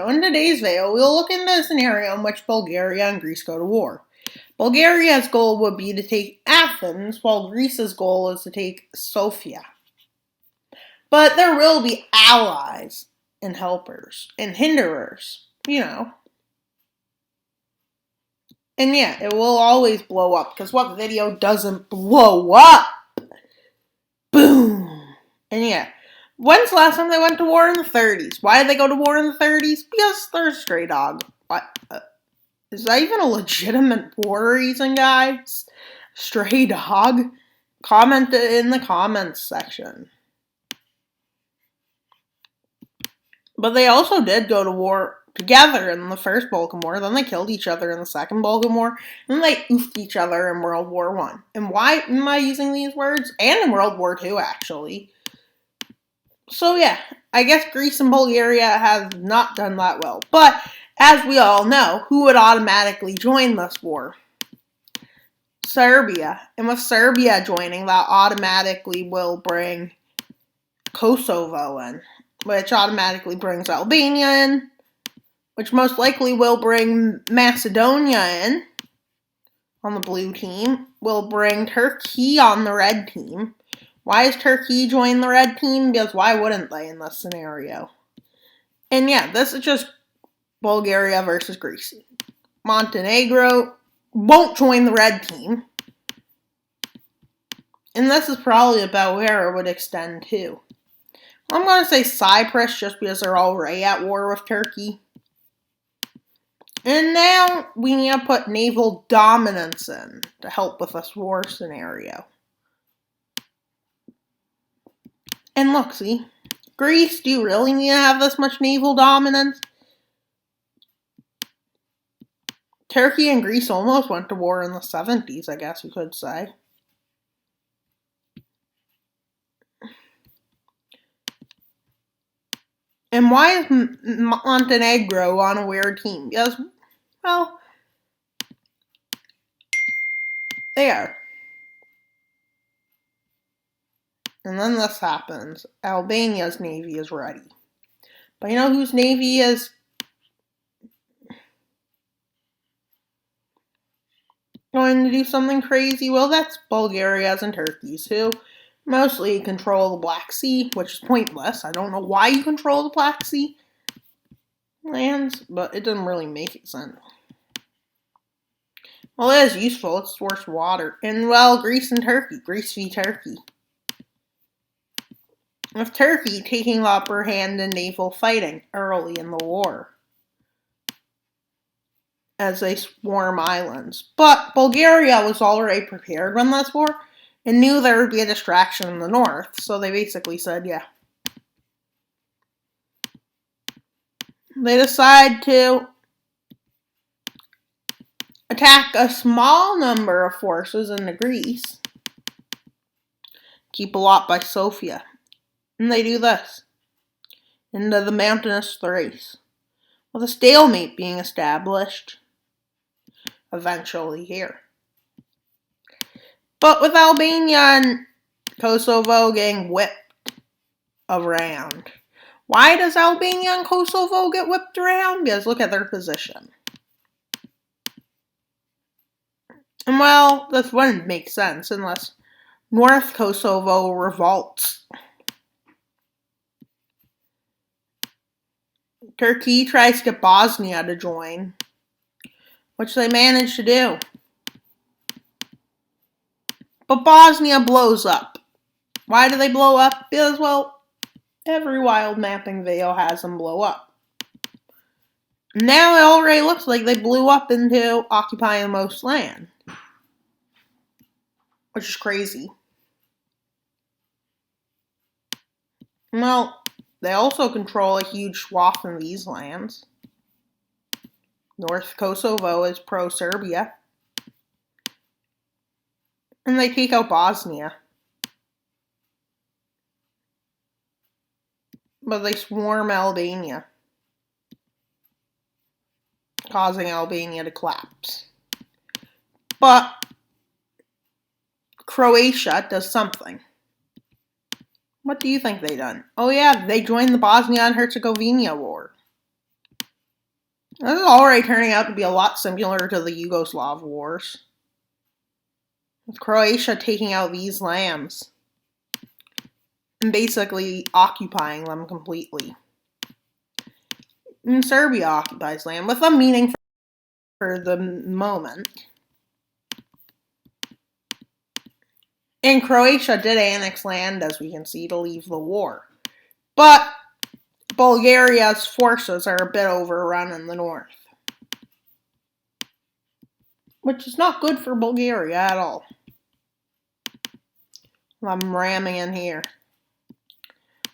In today's video, we'll look into a scenario in which Bulgaria and Greece go to war. Bulgaria's goal would be to take Athens, while Greece's goal is to take Sofia. But there will be allies and helpers and hinderers, And yeah, it will always blow up, because what video doesn't blow up? Boom! And yeah, when's the last time they went to war? In the 30s. Why did they go to war in the 30s? Because they're a stray dog. Is that even a legitimate war reason, guys? Stray dog? Comment in the comments section. But they also did go to war together in the First Balkan War. Then they killed each other in the Second Balkan War. And then they oofed each other in World War I. And why am I using these words? And in World War II, actually. So yeah, I guess Greece and Bulgaria have not done that well. But as we all know, who would automatically join this war? Serbia. And with Serbia joining, that automatically will bring Kosovo in, which automatically brings Albania in, which most likely will bring Macedonia in on the blue team, will bring Turkey on the red team. Why is Turkey joining the red team? Because why wouldn't they in this scenario? And yeah, this is just Bulgaria versus Greece. Montenegro won't join the red team. And this is probably about where it would extend to. I'm going to say Cyprus just because they're already at war with Turkey. And now we need to put naval dominance in to help with this war scenario. And look, see, Greece, do you really need to have this much naval dominance? Turkey and Greece almost went to war in the 70s, I guess you could say. And why is Montenegro on a weird team? Because, well, they are. And then this happens. Albania's navy is ready. But you know whose navy is going to do something crazy? Well, that's Bulgaria's and Turkey's, who mostly control the Black Sea, which is pointless. I don't know why you control the Black Sea lands, but it doesn't really make sense. Well, it is useful. It stores water. And, well, Greece and Turkey. Greece v. Turkey. With Turkey taking the upper hand in naval fighting early in the war, as they swarm islands. But Bulgaria was already prepared when this war and knew there would be a distraction in the north, so they basically said, yeah. They decide to attack a small number of forces into Greece, keep a lot by Sofia. And they do this, into the mountainous Thrace, with a stalemate being established eventually here. But with Albania and Kosovo getting whipped around. Why does Albania and Kosovo get whipped around? Because look at their position. And well, this wouldn't make sense unless North Kosovo revolts. Turkey tries to get Bosnia to join, which they managed to do. But Bosnia blows up. Why do they blow up? Because, well, every wild mapping video has them blow up. Now it already looks like they blew up into occupying the most land, which is crazy. Well, they also control a huge swath in these lands. North Kosovo is pro-Serbia. And they take out Bosnia. But they swarm Albania, causing Albania to collapse. But Croatia does something. What do you think they done? Oh yeah, they joined the Bosnia and Herzegovina war. This is already turning out to be a lot similar to the Yugoslav wars, with Croatia taking out these lands and basically occupying them completely. And Serbia occupies land with some meaning for the moment. And Croatia did annex land, as we can see, to leave the war. But Bulgaria's forces are a bit overrun in the north, which is not good for Bulgaria at all. I'm ramming in here.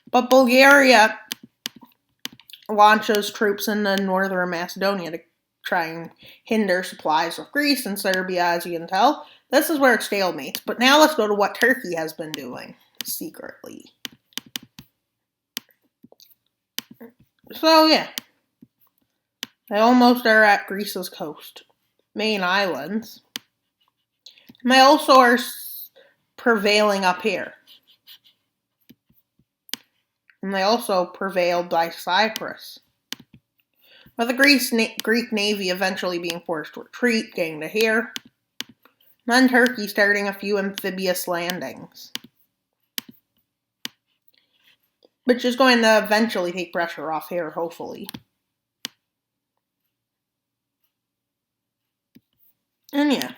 But Bulgaria launches troops into northern Macedonia to try and hinder supplies of Greece and Serbia, as you can tell. This is where it stalemates. But now let's go to what Turkey has been doing secretly. So yeah, they almost are at Greece's coast, main islands. And they also are prevailing up here. And they also prevailed by Cyprus, with the Greek navy eventually being forced to retreat, getting to here. And then Turkey starting a few amphibious landings, which is going to eventually take pressure off here, hopefully. And yeah,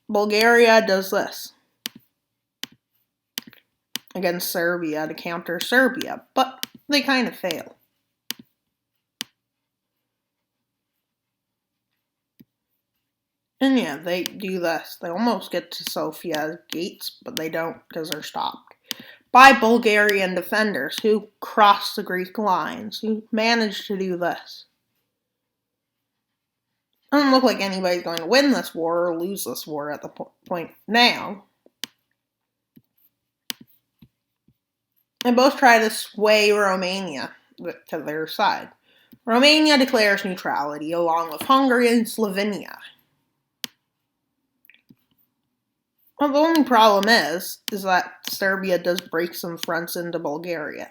Bulgaria does this against Serbia to counter Serbia, but they kind of fail. And yeah, they do this. They almost get to Sofia's gates, but they don't because they're stopped by Bulgarian defenders who cross the Greek lines, who managed to do this. It doesn't look like anybody's going to win this war or lose this war at the point now. They both try to sway Romania to their side. Romania declares neutrality along with Hungary and Slovenia. Well, the only problem is that Serbia does break some fronts into Bulgaria,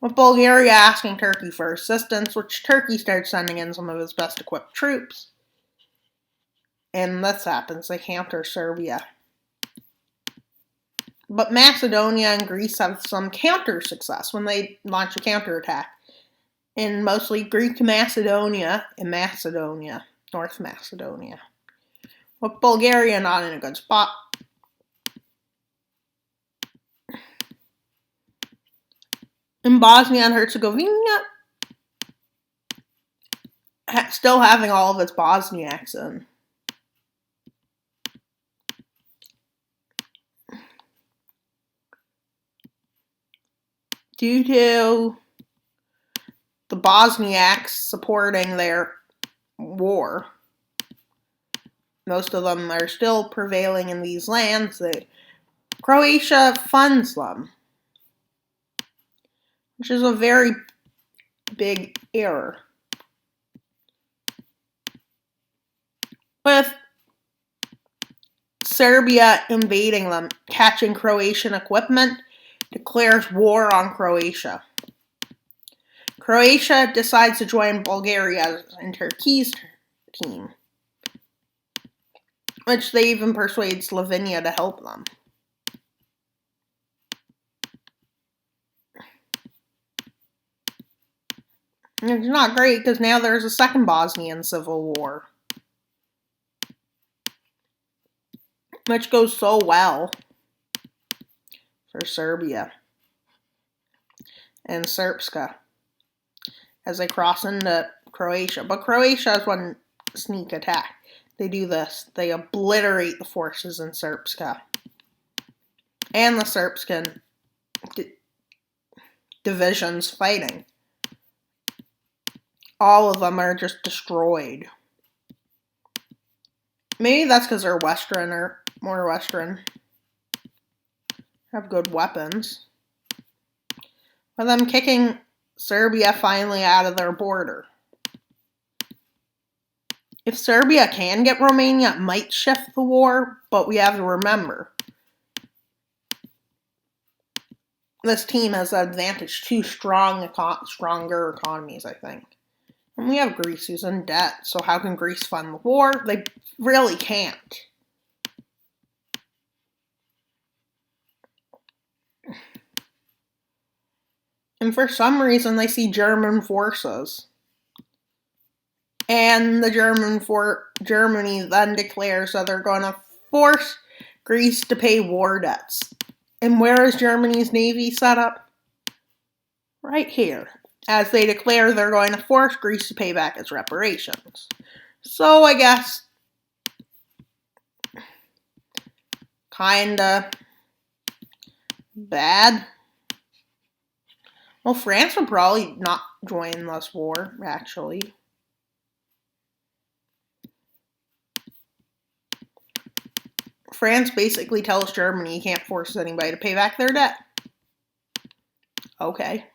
with Bulgaria asking Turkey for assistance, which Turkey starts sending in some of its best equipped troops. And this happens, they counter Serbia. But Macedonia and Greece have some counter success when they launch a counterattack in mostly Greek Macedonia and Macedonia, North Macedonia, with Bulgaria not in a good spot. In Bosnia and Herzegovina, still having all of its Bosniaks in. Due to the Bosniaks supporting their war, most of them are still prevailing in these lands. Croatia funds them, which is a very big error. With Serbia invading them, catching Croatian equipment, declares war on Croatia. Croatia decides to join Bulgaria and Turkey's team, which they even persuade Slovenia to help them. And it's not great because now there's a second Bosnian civil war, which goes so well for Serbia and Srpska as they cross into Croatia. But Croatia has one sneak attack. They do this. They obliterate the forces in Srpska. And the Srpskan divisions fighting. All of them are just destroyed. Maybe that's because they're Western or more Western. Have good weapons. With them kicking Serbia finally out of their border. If Serbia can get Romania, it might shift the war, but we have to remember this team has the advantage to stronger economies, I think. And we have Greece who's in debt, so how can Greece fund the war? They really can't. And for some reason, they see German forces. And Germany then declares that they're going to force Greece to pay war debts. And where is Germany's navy set up? Right here, as they declare they're going to force Greece to pay back its reparations. So I guess kinda bad. Well, France would probably not join this war, actually. France basically tells Germany you can't force anybody to pay back their debt. Okay.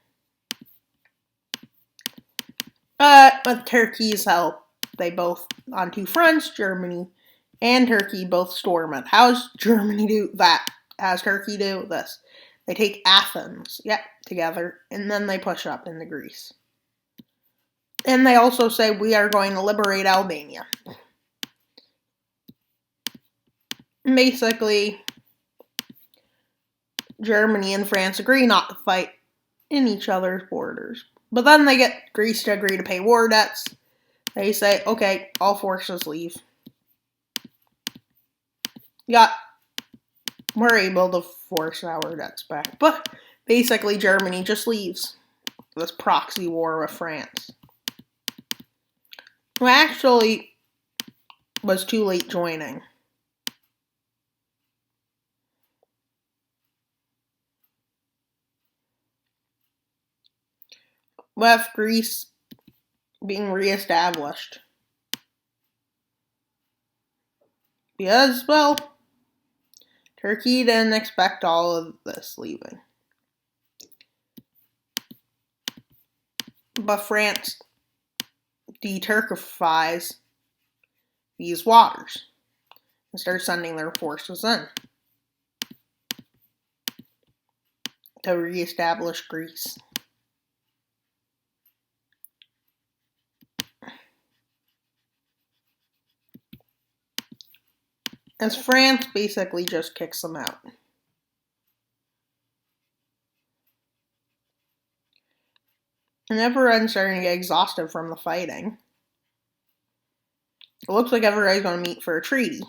But with Turkey's help, they both, on two fronts, Germany and Turkey, both storm it. How does Germany do that? How does Turkey do this? They take Athens, together, and then they push up into Greece. And they also say, we are going to liberate Albania. Basically, Germany and France agree not to fight in each other's borders. But then they get Greece to agree to pay war debts. They say, okay, all forces leave. We're able to force our debts back. But basically, Germany just leaves this proxy war with France. Who actually was too late joining. With Greece being reestablished. Because, well, Turkey didn't expect all of this leaving. But France de-Turkifies these waters and starts sending their forces in to reestablish Greece. As France basically just kicks them out. And everyone's starting to get exhausted from the fighting. It looks like everybody's going to meet for a treaty.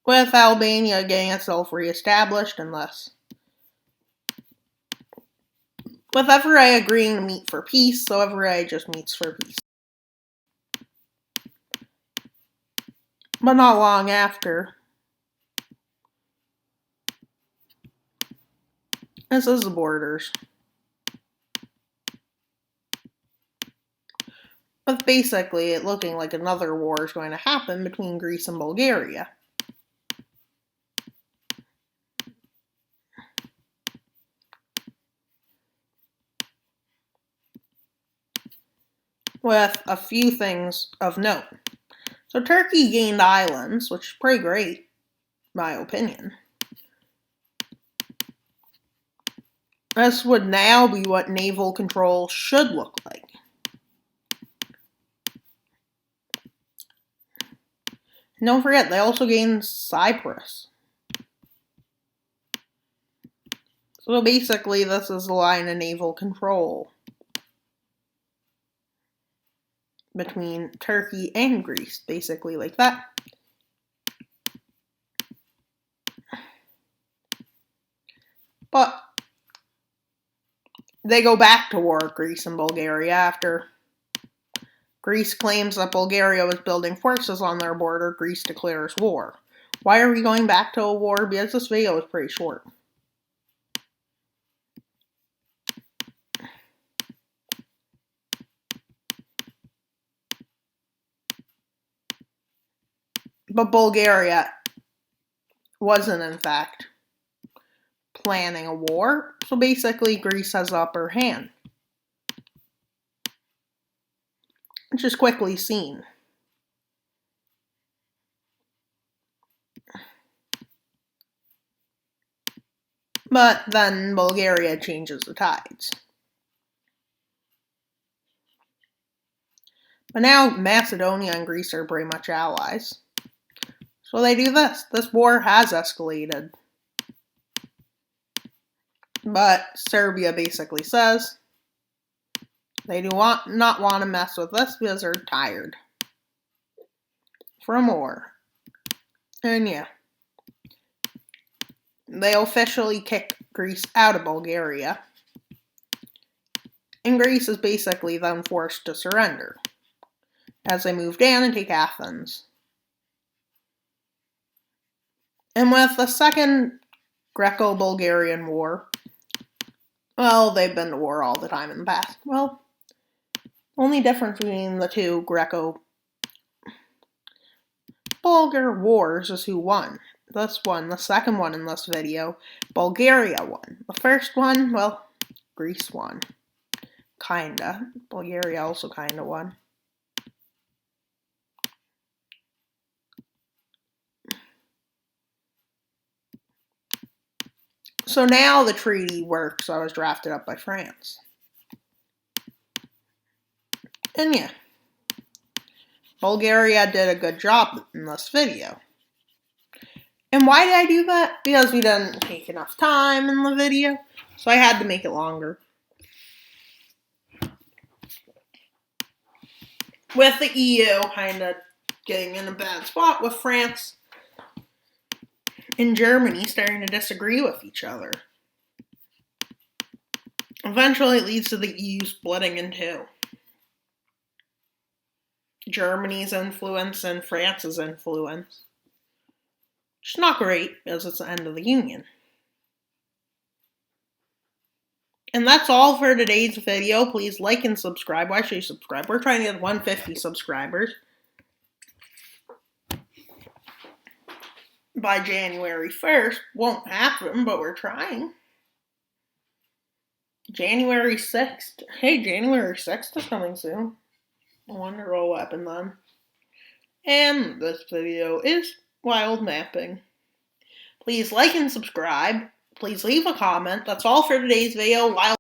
With Albania getting itself reestablished and thus. With everybody agreeing to meet for peace, so everybody just meets for peace. But not long after. This is the borders. With basically it looking like another war is going to happen between Greece and Bulgaria. With a few things of note. So Turkey gained islands, which is pretty great, in my opinion. This would now be what naval control should look like. And don't forget, they also gained Cyprus. So basically, this is the line of naval control between Turkey and Greece, basically like that. But they go back to war, Greece and Bulgaria, after Greece claims that Bulgaria was building forces on their border. Greece declares war. Why are we going back to a war? Because this video is pretty short. But Bulgaria wasn't, in fact, planning a war. So basically, Greece has the upper hand. Which is quickly seen. But then Bulgaria changes the tides. But now Macedonia and Greece are pretty much allies. So they do this. This war has escalated. But Serbia basically says they do not want to mess with this because they're tired from war. And yeah, they officially kick Greece out of Bulgaria. And Greece is basically then forced to surrender as they move down and take Athens. And with the Second Greco-Bulgarian War, well, they've been to war all the time in the past. Well, only difference between the two Greco-Bulgar wars is who won. This one, the second one in this video, Bulgaria won. The first one, well, Greece won. Kinda. Bulgaria also kinda won. So now the treaty works. I was drafted up by France. And yeah, Bulgaria did a good job in this video. And why did I do that? Because we didn't take enough time in the video, so I had to make it longer. With the EU kind of getting in a bad spot with France and Germany starting to disagree with each other. Eventually it leads to the EU splitting in two. Germany's influence and France's influence. Which is not great because it's the end of the Union. And that's all for today's video. Please like and subscribe. Why should you subscribe? We're trying to get 150 subscribers by January 1st. Won't happen, but we're trying. January 6th. Hey, January 6th is coming soon. I wonder what will happen then. And this video is wild mapping. Please like and subscribe. Please leave a comment. That's all for today's video. Wild